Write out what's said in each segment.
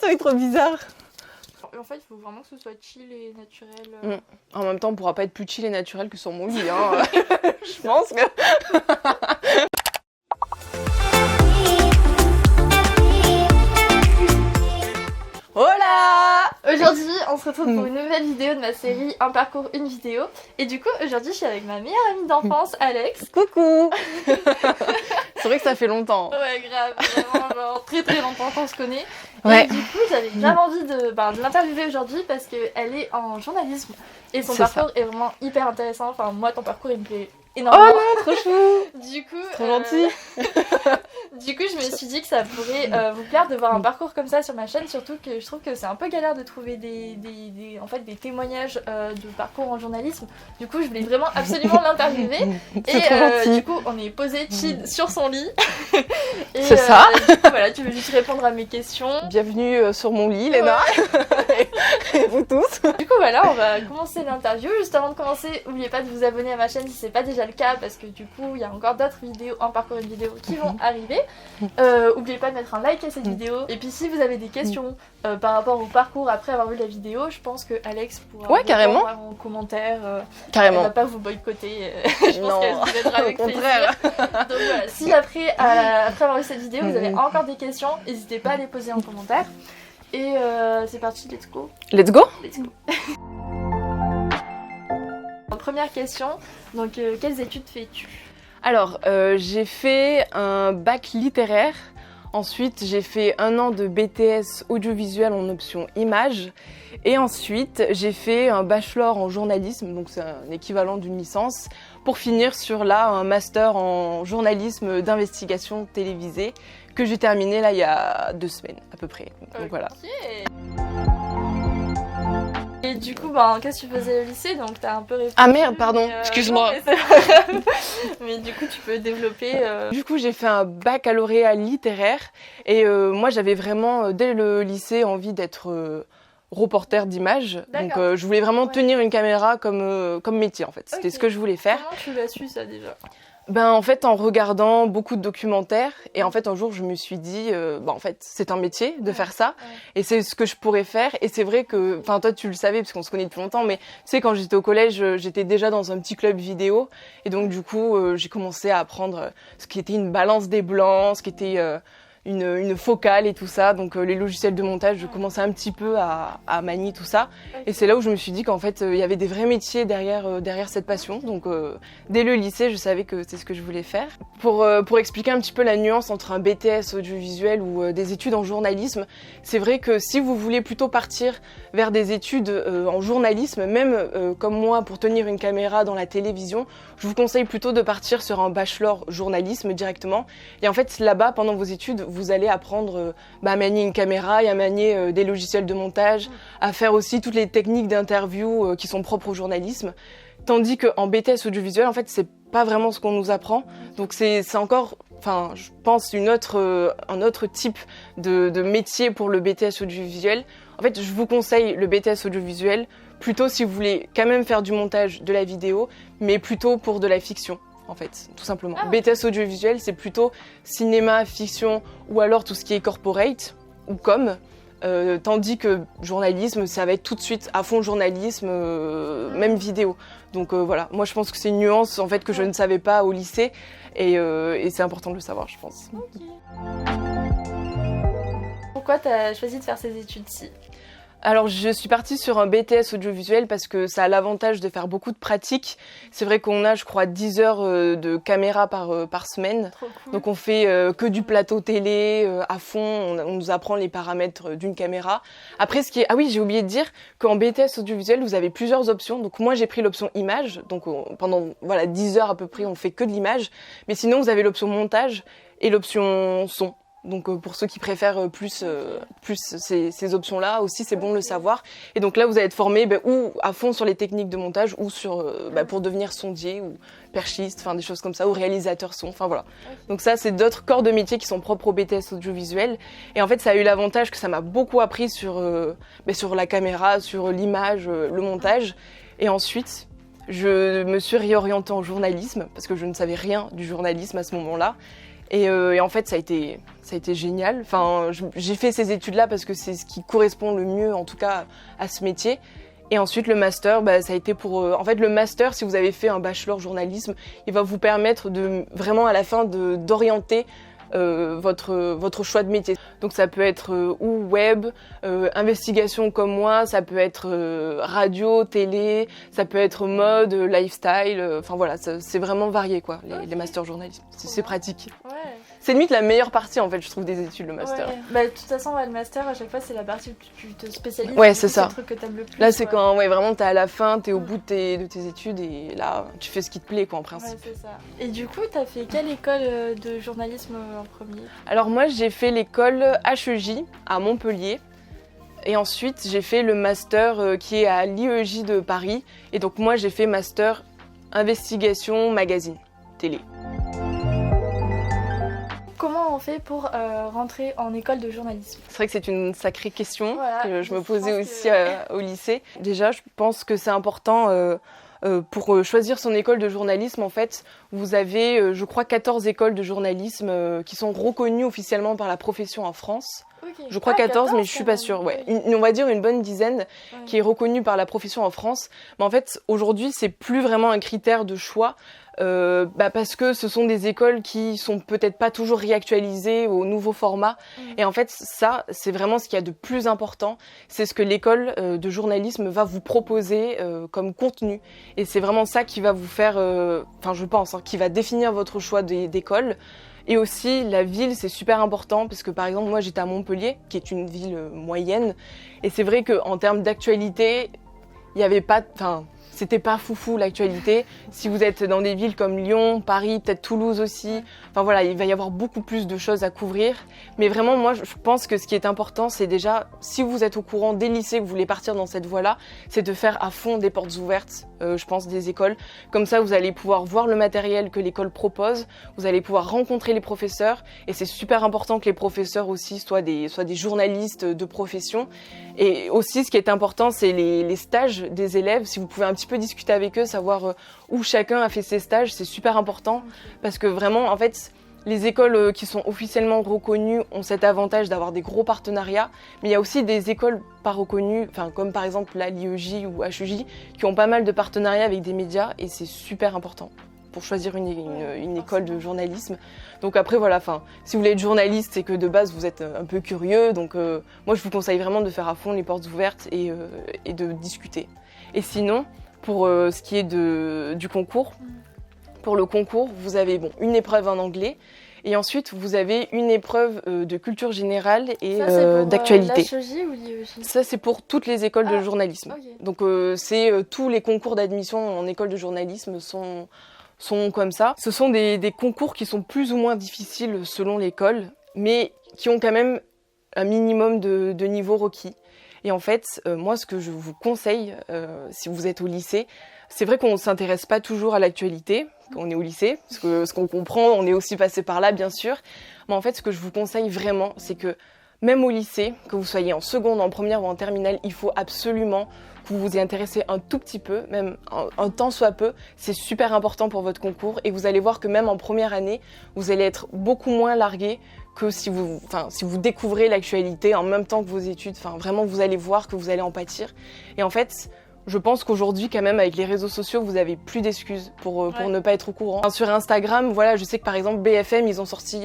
ça va être trop bizarre. En fait, il faut vraiment que ce soit chill et naturel. En même temps, on pourra pas être plus chill et naturel que sur mon lit. Hein. Je pense que... Hola! Aujourd'hui, on se retrouve pour une nouvelle vidéo de ma série Un parcours, une vidéo. Et du coup, aujourd'hui, je suis avec ma meilleure amie d'enfance, Alex. Coucou! C'est vrai que ça fait longtemps. Ouais, grave, vraiment, genre, très très longtemps qu'on se connaît. Ouais. Et du coup, j'avais grave envie de l'interviewer aujourd'hui parce qu'elle est en journalisme. Et son parcours est vraiment hyper intéressant. Enfin, moi, ton parcours, il me plaît énormément. Oh non, trop chou! Du coup, Trop gentil! Du coup, je me suis dit que ça pourrait vous plaire de voir un parcours comme ça sur ma chaîne, surtout que je trouve que c'est un peu galère de trouver des témoignages de parcours en journalisme. Du coup, je voulais vraiment absolument l'interviewer. Et du coup, on est posé chill sur son lit. C'est ça. Du coup, voilà, tu veux juste répondre à mes questions. Bienvenue sur mon lit, Léna. Ouais. Et vous tous. Du coup, voilà, on va commencer l'interview. Juste avant de commencer, n'oubliez pas de vous abonner à ma chaîne si c'est pas déjà le cas, parce que du coup, il y a encore d'autres vidéos, un parcours, une vidéo qui vont arriver. N'oubliez pas de mettre un like à cette vidéo. Et puis si vous avez des questions par rapport au parcours après avoir vu la vidéo, je pense que Alex pourra carrément en commentaire. Carrément. Elle va pas vous boycotter. Je pense qu'elle vous aidera avec plaisir. Donc voilà, si après avoir vu cette vidéo, vous avez encore des questions, n'hésitez pas à les poser en commentaire. Et c'est parti, let's go. Let's go. Let's go. Première question, donc quelles études fais-tu? Alors, j'ai fait un bac littéraire. Ensuite, j'ai fait 1 an de BTS audiovisuel en option image. Et ensuite, j'ai fait un bachelor en journalisme, donc c'est un équivalent d'une licence, pour finir sur là un master en journalisme d'investigation télévisée que j'ai terminé là il y a 2 semaines à peu près. Donc voilà. Et du coup, qu'est-ce que tu faisais au lycée? Donc t'as un peu répondu. Ah merde, pardon, excuse-moi. Mais du coup, tu peux développer. Du coup, j'ai fait un baccalauréat littéraire et moi, j'avais vraiment, dès le lycée, envie d'être reporter d'images. Donc je voulais vraiment tenir une caméra comme métier, en fait. C'était ce que je voulais faire. Comment tu l'as su, ça, déjà? En fait, en regardant beaucoup de documentaires, et en fait, un jour, je me suis dit, en fait, c'est un métier de faire ça, et c'est ce que je pourrais faire. Et c'est vrai que, enfin, toi, tu le savais, parce qu'on se connaît depuis longtemps, mais tu sais, quand j'étais au collège, j'étais déjà dans un petit club vidéo, et donc, du coup, j'ai commencé à apprendre ce qui était une balance des blancs, ce qui était une focale et tout ça. Donc les logiciels de montage, je commençais un petit peu à manier tout ça. Et c'est là où je me suis dit qu'en fait, il y avait des vrais métiers derrière cette passion. Donc dès le lycée, je savais que c'est ce que je voulais faire. Pour expliquer un petit peu la nuance entre un BTS audiovisuel ou des études en journalisme, c'est vrai que si vous voulez plutôt partir vers des études en journalisme, même comme moi, pour tenir une caméra dans la télévision, je vous conseille plutôt de partir sur un bachelor journalisme directement. Et en fait, là-bas, pendant vos études, vous allez apprendre à manier une caméra et à manier des logiciels de montage, à faire aussi toutes les techniques d'interview qui sont propres au journalisme. Tandis qu'en BTS audiovisuel, en fait, c'est pas vraiment ce qu'on nous apprend. Donc c'est encore, enfin, je pense, un autre type de métier pour le BTS audiovisuel. En fait, je vous conseille le BTS audiovisuel plutôt si vous voulez quand même faire du montage de la vidéo, mais plutôt pour de la fiction. En fait, tout simplement. BTS audiovisuel, c'est plutôt cinéma, fiction, ou alors tout ce qui est corporate, ou com. Tandis que journalisme, ça va être tout de suite à fond journalisme, même vidéo. Donc voilà, moi je pense que c'est une nuance en fait que je ne savais pas au lycée, et c'est important de le savoir, je pense. Okay. Pourquoi tu as choisi de faire ces études-ci ? Alors je suis partie sur un BTS audiovisuel parce que ça a l'avantage de faire beaucoup de pratiques. C'est vrai qu'on a, je crois, 10 heures de caméra par semaine. Trop cool. Donc on fait que du plateau télé à fond, on nous apprend les paramètres d'une caméra. Après, ah oui, j'ai oublié de dire qu'en BTS audiovisuel, vous avez plusieurs options. Donc moi, j'ai pris l'option image. Donc pendant 10 heures à peu près, on fait que de l'image. Mais sinon, vous avez l'option montage et l'option son. Donc pour ceux qui préfèrent plus ces options-là aussi, c'est bon de le savoir. Et donc là, vous allez être formé ou à fond sur les techniques de montage ou sur pour devenir sondier ou perchiste, enfin des choses comme ça, ou réalisateur son, enfin voilà. Donc ça, c'est d'autres corps de métier qui sont propres au BTS audiovisuel. Et en fait, ça a eu l'avantage que ça m'a beaucoup appris sur la caméra, sur l'image, le montage. Et ensuite, je me suis réorientée en journalisme parce que je ne savais rien du journalisme à ce moment-là. Et en fait, ça a été génial. Enfin, j'ai fait ces études-là parce que c'est ce qui correspond le mieux, en tout cas, à ce métier. Et ensuite, le master, ça a été pour... en fait, le master, si vous avez fait un bachelor journalisme, il va vous permettre de vraiment, à la fin, d'orienter votre choix de métier. Donc ça peut être ou web, investigation comme moi, ça peut être radio, télé, ça peut être mode, lifestyle, enfin voilà, c'est vraiment varié quoi, les masters journalisme. C'est pratique. Ouais. C'est limite la meilleure partie en fait, je trouve, des études, le master. Ouais. De toute façon, le master, à chaque fois, c'est la partie où tu te spécialises. Ouais, c'est ça. Le truc que t'aimes le plus. Là, c'est quand vraiment t'es à la fin, t'es au bout de tes études et là, tu fais ce qui te plaît quoi en principe. Ouais, c'est ça. Et du coup, t'as fait quelle école de journalisme en premier? Alors moi, j'ai fait l'école HEJ à Montpellier. Et ensuite, j'ai fait le master qui est à l'IEJ de Paris. Et donc moi, j'ai fait master investigation magazine, télé. Comment on fait pour rentrer en école de journalisme? C'est vrai que c'est une sacrée question que je me pense posais aussi au lycée. Déjà, je pense que c'est important pour choisir son école de journalisme. En fait, vous avez, je crois, 14 écoles de journalisme qui sont reconnues officiellement par la profession en France. Okay. Je crois 14, mais je suis pas sûre. Ouais. On va dire une bonne dizaine qui est reconnue par la profession en France. Mais en fait, aujourd'hui, c'est plus vraiment un critère de choix. Parce que ce sont des écoles qui sont peut-être pas toujours réactualisées au nouveau format. Et en fait, ça, c'est vraiment ce qu'il y a de plus important. C'est ce que l'école de journalisme va vous proposer comme contenu. Et c'est vraiment ça qui va vous faire, je pense, qui va définir votre choix d'école. Et aussi, la ville, c'est super important parce que, par exemple, moi, j'étais à Montpellier, qui est une ville moyenne. Et c'est vrai qu'en termes d'actualité, il n'y avait pas... C'était pas foufou l'actualité. Si vous êtes dans des villes comme Lyon, Paris, peut-être Toulouse aussi, enfin voilà, il va y avoir beaucoup plus de choses à couvrir. Mais vraiment, moi, je pense que ce qui est important, c'est déjà, si vous êtes au courant des lycées, que vous voulez partir dans cette voie-là, c'est de faire à fond des portes ouvertes, je pense, des écoles. Comme ça, vous allez pouvoir voir le matériel que l'école propose, vous allez pouvoir rencontrer les professeurs. Et c'est super important que les professeurs aussi soient des journalistes de profession. Et aussi, ce qui est important, c'est les stages des élèves. Si vous pouvez un petit peu discuter avec eux, savoir où chacun a fait ses stages, c'est super important. Parce que vraiment, en fait, les écoles qui sont officiellement reconnues ont cet avantage d'avoir des gros partenariats. Mais il y a aussi des écoles pas reconnues, comme par exemple l'IEJ ou HEJ, qui ont pas mal de partenariats avec des médias. Et c'est super important pour choisir une école de journalisme. Donc après voilà, si vous voulez être journaliste, c'est que de base vous êtes un peu curieux. Donc moi je vous conseille vraiment de faire à fond les portes ouvertes et de discuter. Et sinon, pour ce qui est du concours, pour le concours, vous avez une épreuve en anglais. Et ensuite, vous avez une épreuve de culture générale et d'actualité. Ça, c'est pour l'HEJ ou l'IEJ? Ça, c'est pour toutes les écoles de journalisme. Okay. Donc c'est tous les concours d'admission en école de journalisme sont comme ça. Ce sont des concours qui sont plus ou moins difficiles selon l'école, mais qui ont quand même un minimum de niveau requis. Et en fait, moi, ce que je vous conseille, si vous êtes au lycée, c'est vrai qu'on ne s'intéresse pas toujours à l'actualité quand on est au lycée, parce que ce qu'on comprend, on est aussi passé par là, bien sûr. Mais en fait, ce que je vous conseille vraiment, c'est que même au lycée, que vous soyez en seconde, en première ou en terminale, il faut absolument que vous vous y intéressez un tout petit peu, même un tant soit peu. C'est super important pour votre concours et vous allez voir que même en première année, vous allez être beaucoup moins largué que si vous découvrez l'actualité en même temps que vos études. Vraiment, vous allez voir que vous allez en pâtir. Et en fait, je pense qu'aujourd'hui, quand même, avec les réseaux sociaux, vous avez plus d'excuses pour ne pas être au courant. Sur Instagram, voilà, je sais que par exemple, BFM, ils ont sorti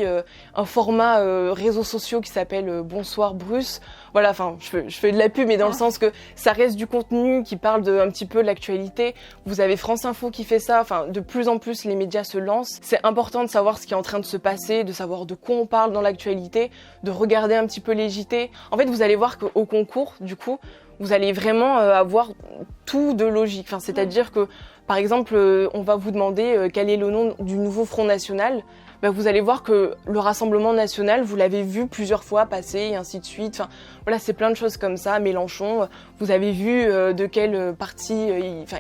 un format réseaux sociaux qui s'appelle Bonsoir Bruce. Voilà, je fais de la pub, mais dans le sens que ça reste du contenu qui parle un petit peu de l'actualité. Vous avez France Info qui fait ça. De plus en plus, les médias se lancent. C'est important de savoir ce qui est en train de se passer, de savoir de quoi on parle dans l'actualité, de regarder un petit peu les JT. En fait, vous allez voir qu'au concours, du coup, vous allez vraiment avoir tout de logique. C'est-à-dire que, par exemple, on va vous demander quel est le nom du nouveau Front National. Vous allez voir que le Rassemblement National, vous l'avez vu plusieurs fois passer et ainsi de suite. Voilà, c'est plein de choses comme ça. Mélenchon, vous avez vu de quel parti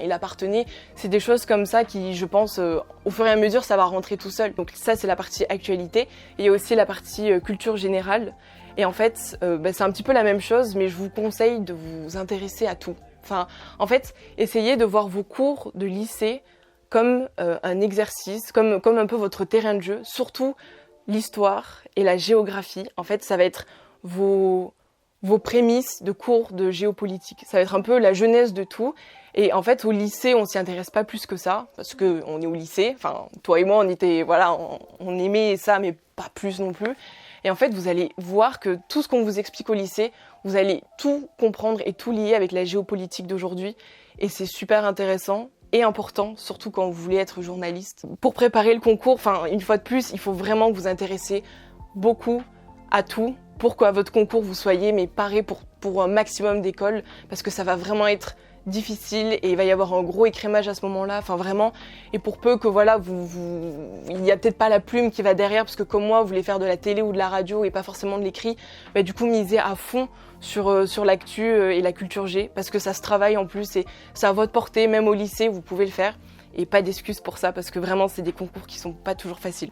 il appartenait. C'est des choses comme ça qui, je pense, au fur et à mesure, ça va rentrer tout seul. Donc ça, c'est la partie actualité. Et il y a aussi la partie culture générale. Et en fait, c'est un petit peu la même chose, mais je vous conseille de vous intéresser à tout. En fait, essayez de voir vos cours de lycée comme un exercice, comme un peu votre terrain de jeu. Surtout l'histoire et la géographie. En fait, ça va être vos prémices de cours de géopolitique. Ça va être un peu la genèse de tout. Et en fait, au lycée, on s'y intéresse pas plus que ça, parce que on est au lycée. Enfin, toi et moi, on aimait ça, mais pas plus non plus. Et en fait, vous allez voir que tout ce qu'on vous explique au lycée, vous allez tout comprendre et tout lier avec la géopolitique d'aujourd'hui. Et c'est super intéressant et important, surtout quand vous voulez être journaliste. Pour préparer le concours, une fois de plus, il faut vraiment vous intéresser beaucoup à tout pour qu'à votre concours, vous soyez paré pour un maximum d'écoles, parce que ça va vraiment être difficile et il va y avoir un gros écrémage à ce moment-là, vraiment. Et pour peu que il n'y a peut-être pas la plume qui va derrière, parce que comme moi, vous voulez faire de la télé ou de la radio et pas forcément de l'écrit, du coup, misez à fond sur l'actu et la culture G, parce que ça se travaille en plus et c'est à votre portée, même au lycée, vous pouvez le faire. Et pas d'excuses pour ça, parce que vraiment, c'est des concours qui sont pas toujours faciles.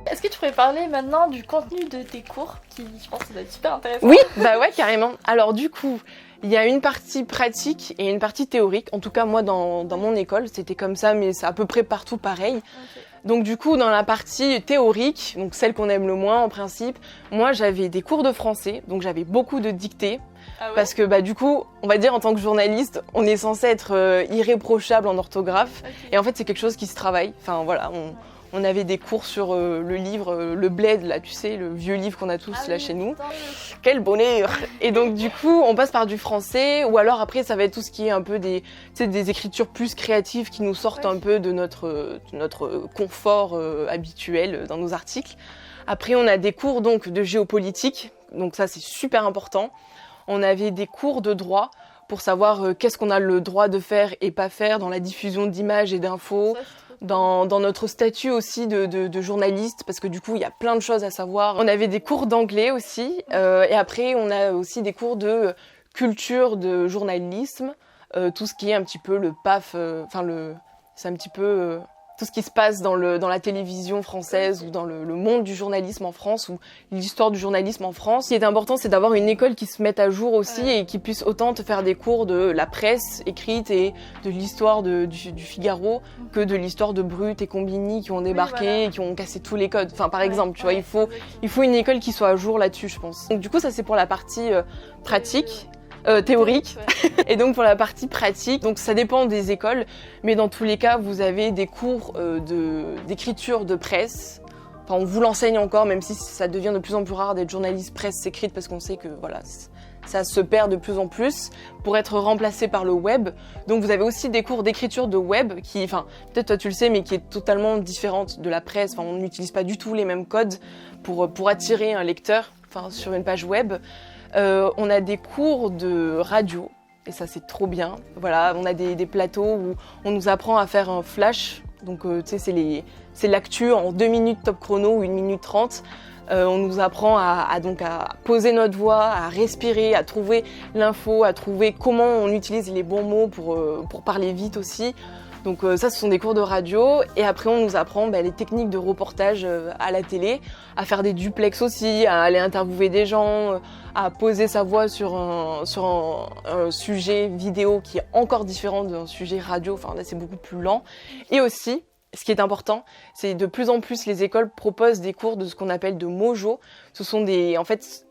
Est-ce que tu pourrais parler maintenant du contenu de tes cours, qui je pense que ça doit être super intéressant? Oui, ouais, carrément. Alors du coup, il y a une partie pratique et une partie théorique. En tout cas, moi, dans mon école, c'était comme ça, mais c'est à peu près partout pareil. Okay. Donc du coup, dans la partie théorique, donc celle qu'on aime le moins en principe, moi, j'avais des cours de français, donc j'avais beaucoup de dictées. Ah ouais? Parce que du coup, on va dire en tant que journaliste, on est censé être irréprochable en orthographe. Okay. Et en fait, c'est quelque chose qui se travaille. On avait des cours sur le livre Le Bled, là, tu sais, le vieux livre qu'on a tous là chez nous. Quel bonheur! Et donc, du coup, on passe par du français, ou alors après, ça va être tout ce qui est un peu des écritures plus créatives qui nous sortent un peu de notre confort habituel dans nos articles. Après, on a des cours donc de géopolitique, donc ça, c'est super important. On avait des cours de droit pour savoir qu'est-ce qu'on a le droit de faire et pas faire dans la diffusion d'images et d'infos. Dans notre statut aussi de journaliste, parce que du coup, il y a plein de choses à savoir. On avait des cours d'anglais aussi, et après, on a aussi des cours de culture de journalisme, tout ce qui est un petit peu le PAF, c'est un petit peu tout ce qui se passe dans la télévision française ou dans le monde du journalisme en France ou l'histoire du journalisme en France. Ce qui est important, c'est d'avoir une école qui se mette à jour aussi et qui puisse autant te faire des cours de la presse écrite et de l'histoire du Figaro que de l'histoire de Brut et Combini qui ont débarqué et qui ont cassé tous les codes. Par exemple, tu vois, il faut une école qui soit à jour là-dessus, je pense. Donc du coup, ça c'est pour la partie pratique. Théorique. Et donc pour la partie pratique, donc ça dépend des écoles, mais dans tous les cas, vous avez des cours d'écriture de presse. On vous l'enseigne encore, même si ça devient de plus en plus rare d'être journaliste presse écrite, parce qu'on sait que ça se perd de plus en plus pour être remplacé par le web. Donc vous avez aussi des cours d'écriture de web qui, peut-être toi tu le sais, mais qui est totalement différente de la presse. On n'utilise pas du tout les mêmes codes pour attirer un lecteur sur une page web. On a des cours de radio, et ça c'est trop bien. Voilà, on a des plateaux où on nous apprend à faire un flash. Donc tu sais, c'est l'actu en 2 minutes top chrono ou 1 minute 30. On nous apprend à poser notre voix, à respirer, à trouver l'info, à trouver comment on utilise les bons mots pour parler vite aussi. Donc ça, ce sont des cours de radio. Et après, on nous apprend les techniques de reportage à la télé, à faire des duplex aussi, à aller interviewer des gens, à poser sa voix sur un sujet vidéo qui est encore différent d'un sujet radio. Là, c'est beaucoup plus lent. Et aussi, ce qui est important, c'est de plus en plus les écoles proposent des cours de ce qu'on appelle de mojo. Ce sont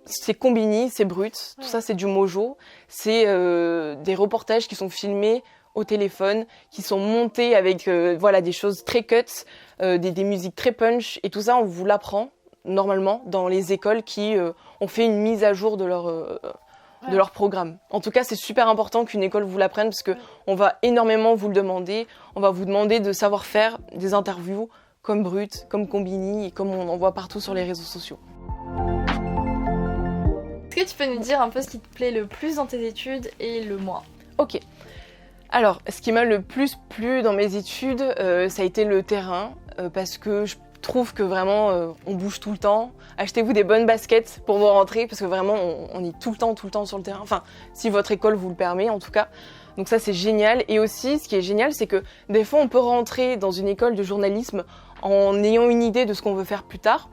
c'est Combini, c'est Brut, tout ça c'est du mojo. C'est des reportages qui sont filmés au téléphone, qui sont montés avec des choses très cuts, des musiques très punch, et tout ça on vous l'apprend normalement dans les écoles qui ont fait une mise à jour de leur programme. En tout cas, c'est super important qu'une école vous l'apprenne, parce que on va énormément vous le demander. On va vous demander de savoir faire des interviews comme Brut, comme Combini, et comme on en voit partout sur les réseaux sociaux. Est-ce que tu peux nous dire un peu ce qui te plaît le plus dans tes études et le moins? Ok. Alors, ce qui m'a le plus plu dans mes études, ça a été le terrain, parce que je trouve que vraiment, on bouge tout le temps. Achetez-vous des bonnes baskets pour vos rentrées, parce que vraiment, on est tout le temps sur le terrain. Si votre école vous le permet, en tout cas. Donc ça, c'est génial. Et aussi, ce qui est génial, c'est que des fois, on peut rentrer dans une école de journalisme en ayant une idée de ce qu'on veut faire plus tard.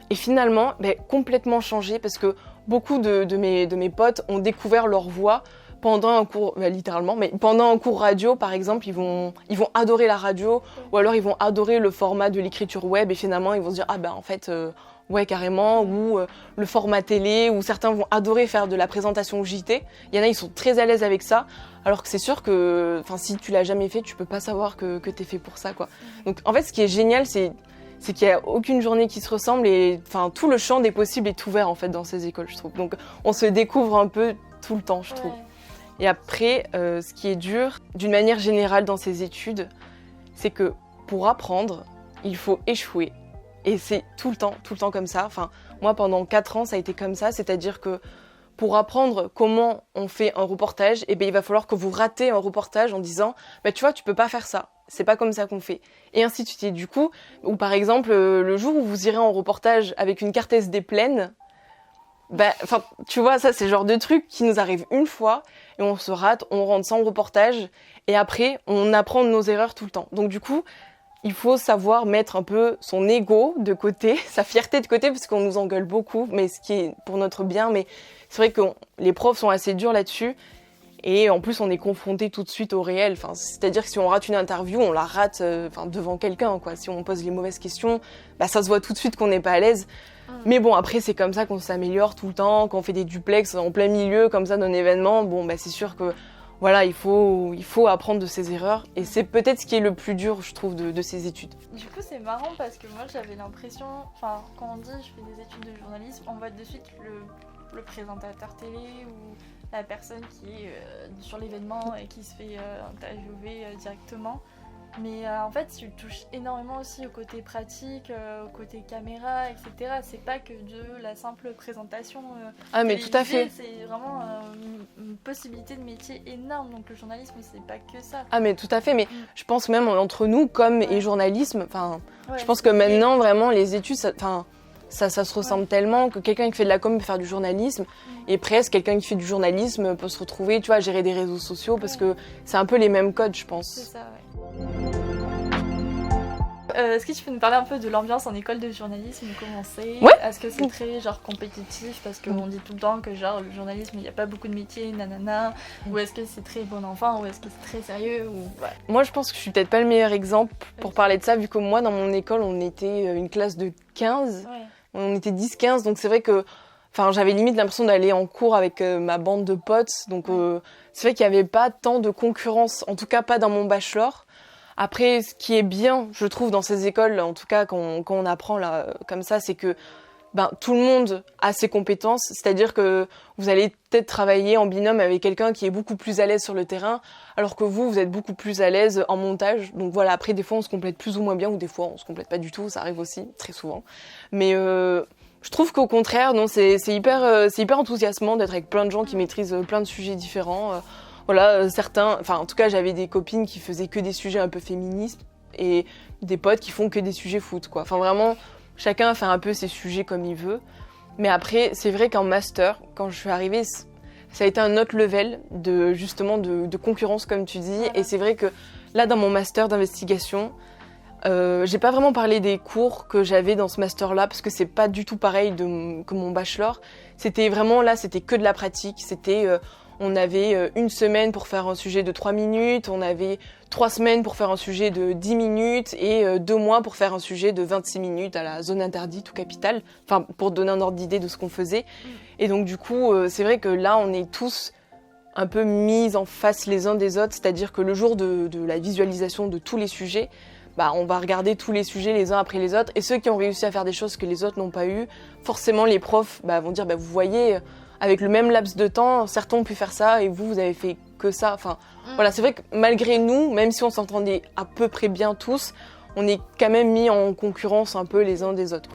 Et finalement, complètement changer, parce que beaucoup de mes potes ont découvert leur voie pendant un cours, littéralement, mais pendant un cours radio, par exemple, ils vont adorer la radio, ou alors ils vont adorer le format de l'écriture web, et finalement, ils vont se dire, ah ben en fait, ouais, carrément, ou le format télé, ou certains vont adorer faire de la présentation au JT. Il y en a, ils sont très à l'aise avec ça, alors que c'est sûr que, si tu l'as jamais fait, tu peux pas savoir que t'es fait pour ça, quoi. Donc, en fait, ce qui est génial, c'est qu'il n'y a aucune journée qui se ressemble, et tout le champ des possibles est ouvert, en fait, dans ces écoles, je trouve. Donc, on se découvre un peu tout le temps, je trouve. Et après, ce qui est dur, d'une manière générale dans ces études, c'est que pour apprendre, il faut échouer. Et c'est tout le temps comme ça. Enfin, moi, pendant 4 ans, ça a été comme ça. C'est-à-dire que pour apprendre comment on fait un reportage, eh bien, il va falloir que vous ratez un reportage en disant « tu vois, tu peux pas faire ça. C'est pas comme ça qu'on fait. » Et ainsi de suite. Et du coup, ou par exemple, le jour où vous irez en reportage avec une carte SD pleine, tu vois, ça, c'est le genre de truc qui nous arrive une fois et on se rate, on rentre sans reportage et après, on apprend de nos erreurs tout le temps. Donc du coup, il faut savoir mettre un peu son ego de côté, sa fierté de côté, parce qu'on nous engueule beaucoup, mais ce qui est pour notre bien. Mais c'est vrai que les profs sont assez durs là-dessus. Et en plus, on est confronté tout de suite au réel. Enfin, c'est-à-dire que si on rate une interview, on la rate devant quelqu'un, quoi. Si on pose les mauvaises questions, ça se voit tout de suite qu'on n'est pas à l'aise. Mais bon, après, c'est comme ça qu'on s'améliore tout le temps. Quand on fait des duplex en plein milieu, comme ça, d'un événement, c'est sûr que, voilà, il faut apprendre de ses erreurs. Et c'est peut-être ce qui est le plus dur, je trouve, de ces études. Du coup, c'est marrant parce que moi, j'avais l'impression... Enfin, quand on dit je fais des études de journalisme, on voit de suite le présentateur télé ou la personne qui est sur l'événement et qui se fait interviewer directement. Mais en fait, tu touches énormément aussi au côté pratique, au côté caméra, etc. C'est pas que de la simple présentation mais tout à fait. C'est vraiment une possibilité de métier énorme. Donc le journalisme, c'est pas que ça. Ah mais tout à fait, mais je pense même entre nous, com et journalisme, je pense que maintenant, vraiment, les études, ça se ressemble tellement que quelqu'un qui fait de la com peut faire du journalisme et presque quelqu'un qui fait du journalisme peut se retrouver, tu vois, à gérer des réseaux sociaux parce que c'est un peu les mêmes codes, je pense. C'est ça, est-ce que tu peux nous parler un peu de l'ambiance en école de journalisme, comment c'est ? Ouais. Est-ce que c'est très compétitif parce qu'on dit tout le temps que le journalisme il n'y a pas beaucoup de métiers, nanana, ou est-ce que c'est très bon enfant, ou est-ce que c'est très sérieux ou... Moi je pense que je suis peut-être pas le meilleur exemple pour parler de ça vu que moi dans mon école on était une classe de 15, on était 10-15 donc c'est vrai que j'avais limite l'impression d'aller en cours avec ma bande de potes donc c'est vrai qu'il n'y avait pas tant de concurrence, en tout cas pas dans mon bachelor. Après, ce qui est bien, je trouve, dans ces écoles, en tout cas quand on apprend là comme ça, c'est que tout le monde a ses compétences. C'est-à-dire que vous allez peut-être travailler en binôme avec quelqu'un qui est beaucoup plus à l'aise sur le terrain, alors que vous êtes beaucoup plus à l'aise en montage. Donc voilà, après, des fois, on se complète plus ou moins bien, ou des fois, on se complète pas du tout. Ça arrive aussi, très souvent. Mais je trouve qu'au contraire, non, c'est hyper enthousiasmant d'être avec plein de gens qui maîtrisent plein de sujets différents. Certains, en tout cas, j'avais des copines qui faisaient que des sujets un peu féministes et des potes qui font que des sujets foot, quoi. Vraiment, chacun fait un peu ses sujets comme il veut. Mais après, c'est vrai qu'en master, quand je suis arrivée, ça a été un autre level de concurrence, comme tu dis. Et c'est vrai que là, dans mon master d'investigation, j'ai pas vraiment parlé des cours que j'avais dans ce master-là parce que c'est pas du tout pareil que mon bachelor. C'était vraiment là, c'était que de la pratique. On avait 1 semaine pour faire un sujet de 3 minutes, on avait 3 semaines pour faire un sujet de 10 minutes et 2 mois pour faire un sujet de 26 minutes à la zone interdite ou capitale, pour donner un ordre d'idée de ce qu'on faisait. Et donc du coup, c'est vrai que là, on est tous un peu mis en face les uns des autres, c'est-à-dire que le jour de la visualisation de tous les sujets, on va regarder tous les sujets les uns après les autres, et ceux qui ont réussi à faire des choses que les autres n'ont pas eu, forcément les profs vont dire, vous voyez... Avec le même laps de temps, certains ont pu faire ça et vous avez fait que ça. Voilà, c'est vrai que malgré nous, même si on s'entendait à peu près bien tous, on est quand même mis en concurrence un peu les uns des autres.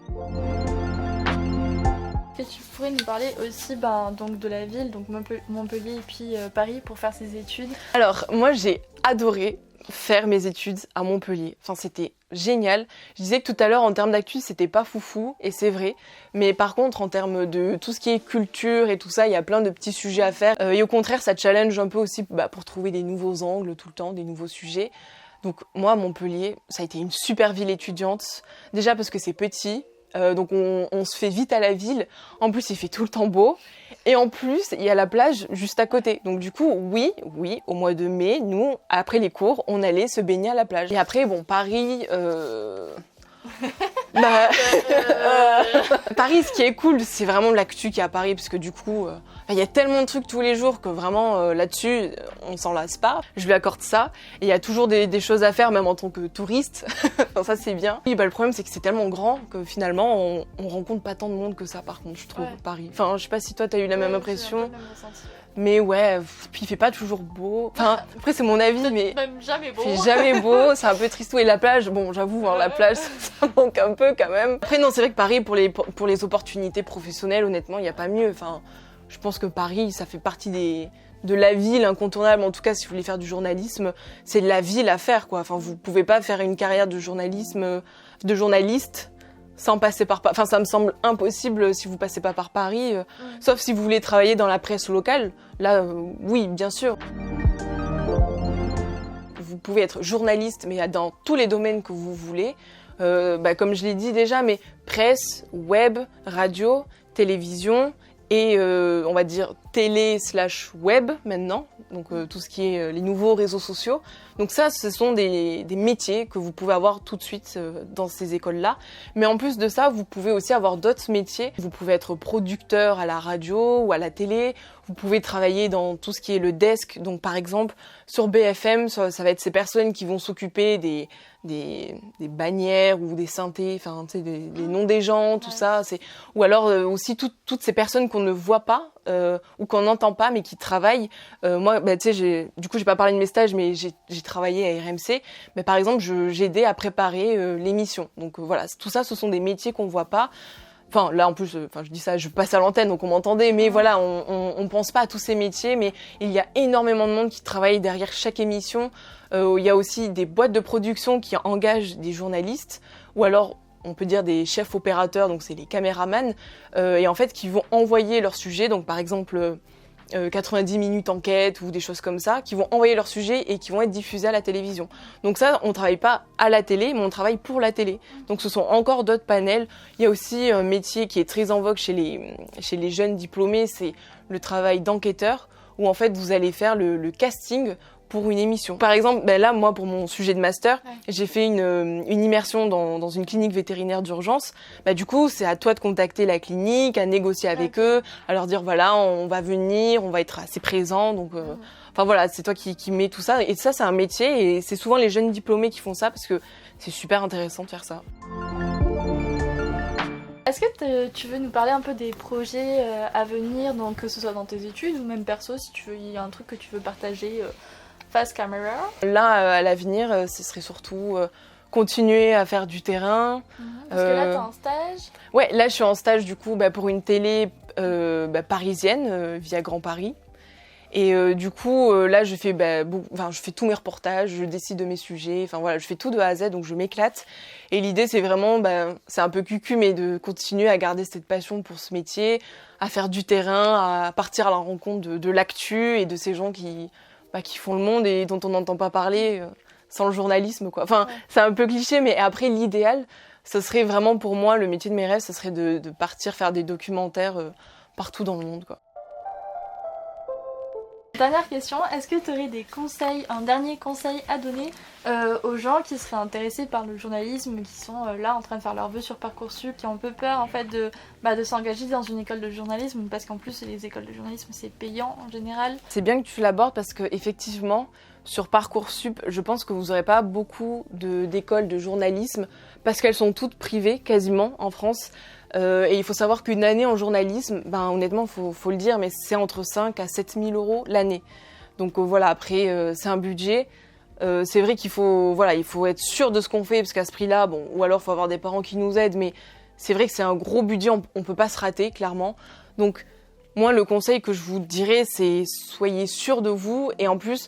Et tu pourrais nous parler aussi donc de la ville, donc Montpellier et puis Paris pour faire ses études. Alors, moi j'ai adoré faire mes études à Montpellier. C'était génial. Je disais que tout à l'heure, en termes d'actu, c'était pas foufou, et c'est vrai. Mais par contre, en termes de tout ce qui est culture et tout ça, il y a plein de petits sujets à faire. Et au contraire, ça challenge un peu aussi pour trouver des nouveaux angles tout le temps, des nouveaux sujets. Donc moi, Montpellier, ça a été une super ville étudiante. Déjà parce que c'est petit. donc on se fait vite à la ville. En plus, il fait tout le temps beau. Et en plus, il y a la plage juste à côté. Donc du coup, oui, au mois de mai, nous, après les cours, on allait se baigner à la plage. Et après, bon, Paris... Paris, ce qui est cool, c'est vraiment l'actu qui est à Paris, parce que du coup, il y a tellement de trucs tous les jours que vraiment là-dessus, on s'en lasse pas. Je lui accorde ça. Et il y a toujours des choses à faire, même en tant que touriste. Enfin, ça, c'est bien. Et le problème, c'est que c'est tellement grand que finalement, on rencontre pas tant de monde que ça, par contre, je trouve, Paris. Enfin, je sais pas si toi, t'as eu la même impression. Mais ouais, puis il fait pas toujours beau. Enfin, après c'est mon avis, mais même jamais beau. Il fait jamais beau, c'est un peu tristou. Et la plage, bon, j'avoue, la plage, ça manque un peu quand même. Après non, c'est vrai que Paris, pour les opportunités professionnelles, honnêtement, il n'y a pas mieux. Enfin, je pense que Paris, ça fait partie de la ville incontournable. En tout cas, si vous voulez faire du journalisme, c'est la ville à faire, quoi. Enfin, vous pouvez pas faire une carrière de journaliste sans passer par... Enfin, ça me semble impossible si vous passez pas par Paris, sauf si vous voulez travailler dans la presse locale. Là, oui, bien sûr. Vous pouvez être journaliste, mais dans tous les domaines que vous voulez. Comme je l'ai dit déjà, mais presse, web, radio, télévision et on va dire télé/web maintenant. Donc tout ce qui est les nouveaux réseaux sociaux. Donc ça, ce sont des métiers que vous pouvez avoir tout de suite dans ces écoles-là. Mais en plus de ça, vous pouvez aussi avoir d'autres métiers. Vous pouvez être producteur à la radio ou à la télé. Vous pouvez travailler dans tout ce qui est le desk. Donc par exemple, sur BFM, ça va être ces personnes qui vont s'occuper des bannières ou des synthés, enfin tu sais, les noms des gens, tout ça. Ou alors aussi toutes ces personnes qu'on ne voit pas ou qu'on n'entend pas mais qui travaillent. Moi, tu sais, du coup, j'ai pas parlé de mes stages, mais j'ai travaillé à RMC. Mais par exemple, j'aidais à préparer l'émission. Donc voilà, tout ça, ce sont des métiers qu'on voit pas. Enfin, là, en plus, je dis ça, je passe à l'antenne, donc on m'entendait. Mais voilà, on pense pas à tous ces métiers, mais il y a énormément de monde qui travaille derrière chaque émission. Il y a aussi des boîtes de production qui engagent des journalistes, ou alors on peut dire des chefs opérateurs, donc c'est les caméramans, et en fait qui vont envoyer leur sujet, donc par exemple 90 minutes enquête ou des choses comme ça, qui vont envoyer leur sujet et qui vont être diffusés à la télévision. Donc ça, on travaille pas à la télé, mais on travaille pour la télé. Donc ce sont encore d'autres panels. Il y a aussi un métier qui est très en vogue chez les jeunes diplômés, c'est le travail d'enquêteur, où en fait vous allez faire le casting pour une émission. Par exemple, là, moi, pour mon sujet de master, j'ai fait une immersion dans une clinique vétérinaire d'urgence. Du coup, c'est à toi de contacter la clinique, à négocier avec eux, à leur dire, voilà, on va venir, on va être assez présent. Donc, enfin voilà, c'est toi qui mets tout ça. Et ça, c'est un métier et c'est souvent les jeunes diplômés qui font ça parce que c'est super intéressant de faire ça. Est-ce que tu veux nous parler un peu des projets à venir, donc que ce soit dans tes études ou même perso, si tu veux, il y a un truc que tu veux partager face caméra? Là, à l'avenir, ce serait surtout continuer à faire du terrain. Parce que là, t'es en stage? Ouais, là, je suis en stage du coup pour une télé parisienne via Grand Paris. Et du coup, là, je fais tous mes reportages, je décide de mes sujets. Enfin voilà, je fais tout de A à Z, donc je m'éclate. Et l'idée, c'est vraiment, c'est un peu cucu, mais de continuer à garder cette passion pour ce métier, à faire du terrain, à partir à la rencontre de l'actu et de ces gens qui font le monde et dont on n'entend pas parler sans le journalisme, quoi. Enfin, c'est un peu cliché, mais après, l'idéal, ce serait vraiment pour moi, le métier de mes rêves, ce serait de partir faire des documentaires partout dans le monde, quoi. Dernière question, est-ce que tu aurais un dernier conseil à donner aux gens qui seraient intéressés par le journalisme, qui sont là en train de faire leurs vœux sur Parcoursup, qui ont un peu peur en fait de s'engager dans une école de journalisme, parce qu'en plus les écoles de journalisme c'est payant en général. C'est bien que tu l'abordes parce que effectivement sur Parcoursup, je pense que vous n'aurez pas beaucoup d'écoles de journalisme parce qu'elles sont toutes privées quasiment en France. Et il faut savoir qu'une année en journalisme, honnêtement, faut le dire, mais c'est entre 5 à 7 000 euros l'année. Donc voilà, après, c'est un budget. C'est vrai qu'il faut être sûr de ce qu'on fait, parce qu'à ce prix-là, ou alors il faut avoir des parents qui nous aident, mais c'est vrai que c'est un gros budget, on ne peut pas se rater, clairement. Donc, moi, le conseil que je vous dirais, c'est soyez sûr de vous, et en plus,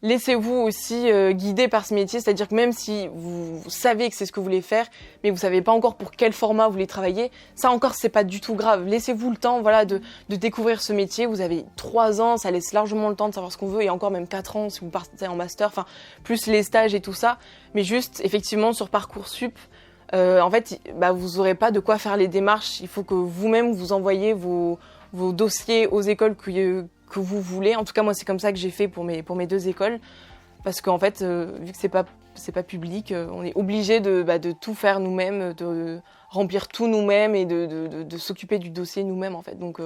laissez-vous aussi guider par ce métier, c'est-à-dire que même si vous savez que c'est ce que vous voulez faire, mais vous savez pas encore pour quel format vous voulez travailler, ça encore c'est pas du tout grave. Laissez-vous le temps de découvrir ce métier. Vous avez 3 ans, ça laisse largement le temps de savoir ce qu'on veut, et encore même 4 ans si vous partez en master, enfin plus les stages et tout ça. Mais juste effectivement sur Parcoursup, en fait, vous aurez pas de quoi faire les démarches. Il faut que vous-même vous envoyiez vos dossiers aux écoles que vous voulez. En tout cas, moi, c'est comme ça que j'ai fait pour mes 2 écoles. Parce qu'en fait, vu que c'est pas public, on est obligé de tout faire nous-mêmes, de remplir tout nous-mêmes et de s'occuper du dossier nous-mêmes, en fait. Donc,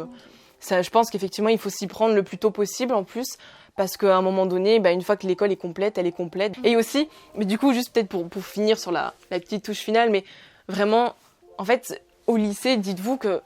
je pense qu'effectivement, il faut s'y prendre le plus tôt possible, en plus. Parce qu'à un moment donné, une fois que l'école est complète, elle est complète. Et aussi, mais du coup, juste peut-être pour finir sur la petite touche finale, mais vraiment, en fait, au lycée, dites-vous que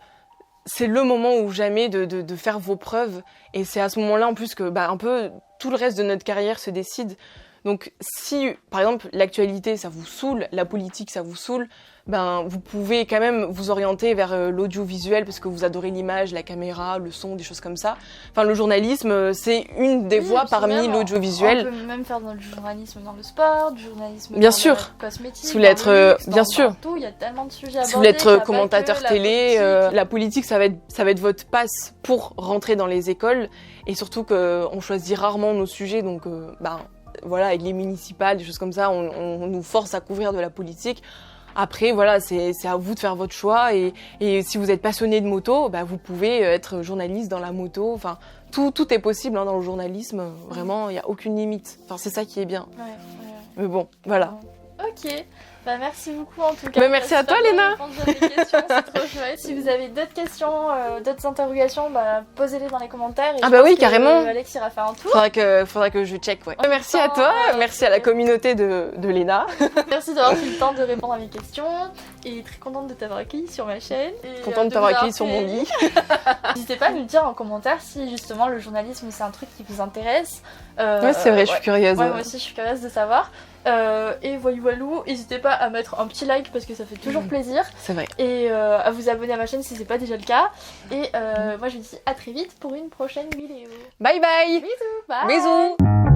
c'est le moment ou jamais de faire vos preuves. Et c'est à ce moment-là, en plus, que un peu tout le reste de notre carrière se décide. Donc, si, par exemple, l'actualité, ça vous saoule, la politique, ça vous saoule, vous pouvez quand même vous orienter vers l'audiovisuel parce que vous adorez l'image, la caméra, le son, des choses comme ça. Enfin, le journalisme, c'est une des voies parmi l'audiovisuel. On peut même faire du journalisme dans le sport, du journalisme bien dans sûr. le cosmétique, Si vous voulez être, bien sûr. Tout, il y a tellement de sujets abordés. Si vous voulez être commentateur télé, la politique, ça va être votre passe pour rentrer dans les écoles. Et surtout qu'on choisit rarement nos sujets, donc voilà, avec les municipales, des choses comme ça, on nous force à couvrir de la politique. Après, voilà, c'est à vous de faire votre choix. Et si vous êtes passionné de moto, vous pouvez être journaliste dans la moto. Enfin, tout est possible dans le journalisme. Vraiment, il n'y a aucune limite. Enfin, c'est ça qui est bien. Ouais. Mais bon, voilà. Ok. Merci beaucoup en tout cas. Merci à toi, Léna. C'est trop chouette. Si vous avez d'autres questions, d'autres interrogations, posez-les dans les commentaires. Et oui, carrément. Alex ira faire un tour. Faudra que je check, ouais. Merci à toi, merci à la communauté de Léna. Merci d'avoir pris le temps de répondre à mes questions. Et très contente de t'avoir accueilli sur ma chaîne. Contente de t'avoir accueilli sur mon lit. N'hésitez pas à nous dire en commentaire si justement le journalisme c'est un truc qui vous intéresse. Ouais, c'est vrai, je suis curieuse. Ouais, moi aussi je suis curieuse de savoir. Et voilou, n'hésitez pas à mettre un petit like parce que ça fait toujours plaisir. C'est vrai. Et à vous abonner à ma chaîne si c'est pas déjà le cas. Et moi je vous dis à très vite pour une prochaine vidéo. Bye bye. Bisous. Bye. Bisous.